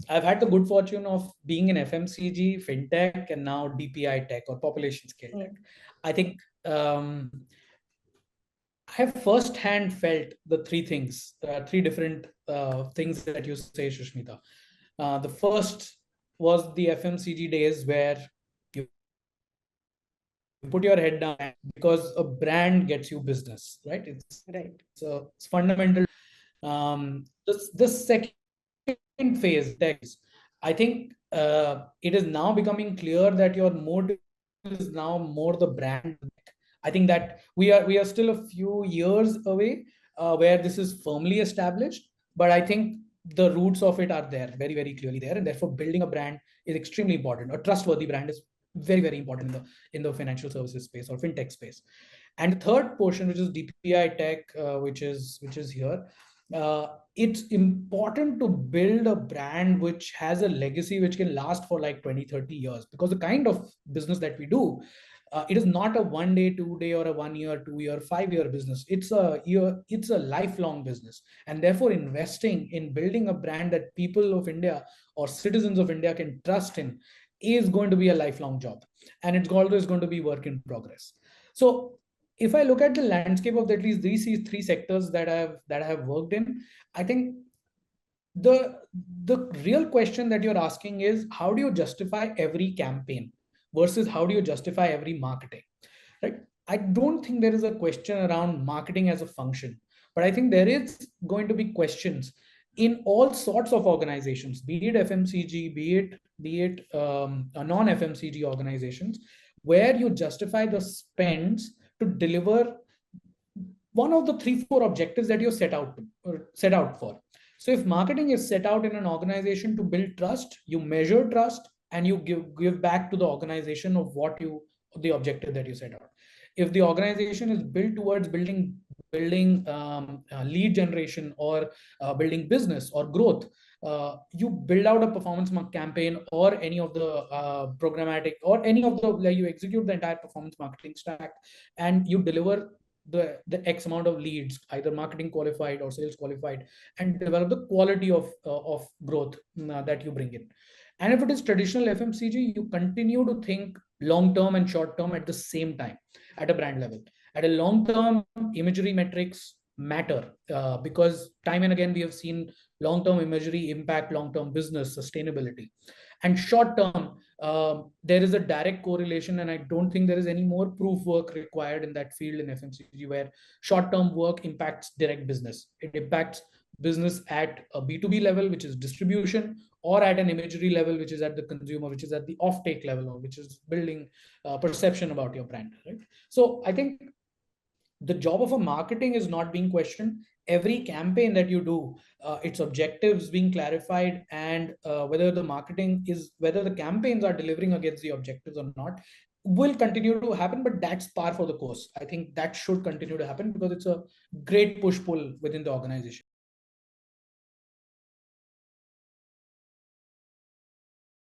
I've had the good fortune of being in FMCG, fintech, and now DPI tech or population scale tech. I think I have firsthand felt the three things, three different things that you say, Shushmita. The first was the FMCG days where you put your head down because a brand gets you business, right? It's fundamental. This second phase, I think it is now becoming clear that your mode is now more the brand. I think that we are still a few years away where this is firmly established, but I think the roots of it are there, very, very clearly there, and therefore building a brand is extremely important. A trustworthy brand is very, very important in the financial services space or fintech space. And the third portion, which is DPI tech, which is here, it's important to build a brand which has a legacy which can last for like 20, 30 years, because the kind of business that we do, it is not a 1 day, 2 day, or a 1 year, 2 year, 5 year business. It's a lifelong business. And therefore, investing in building a brand that people of India or citizens of India can trust in is going to be a lifelong job. And it's always going to be work in progress. So if I look at the landscape of at least these three sectors that I have worked in, I think the the real question that you're asking is, how do you justify every campaign versus how do you justify every marketing, right? I don't think there is a question around marketing as a function, but I think there is going to be questions in all sorts of organizations, be it FMCG, be it non-FMCG organizations, where you justify the spends to deliver one of the 3 4 objectives that you set out for. So if marketing is set out in an organization to build trust, you measure trust and you give back to the organization of the objective that you set out. If the organization is built towards building lead generation or building business or growth, you build out a performance campaign or any of the programmatic or any of the, like, you execute the entire performance marketing stack and you deliver the X amount of leads, either marketing qualified or sales qualified, and develop the quality of growth that you bring in. And if it is traditional FMCG, you continue to think long term and short term at the same time at a brand level. At a long term, imagery metrics matter because time and again we have seen long term imagery impact long term business sustainability. And short term, there is a direct correlation, and I don't think there is any more proof work required in that field in FMCG, where short term work impacts direct business. It impacts business at a B2B level, which is distribution, or at an imagery level, which is at the consumer, which is at the offtake level, or which is building perception about your brand, right? So I think the job of a marketing is not being questioned. Every campaign that you do, its objectives being clarified, and whether the campaigns are delivering against the objectives or not, will continue to happen. But that's par for the course. I think that should continue to happen because it's a great push pull within the organization.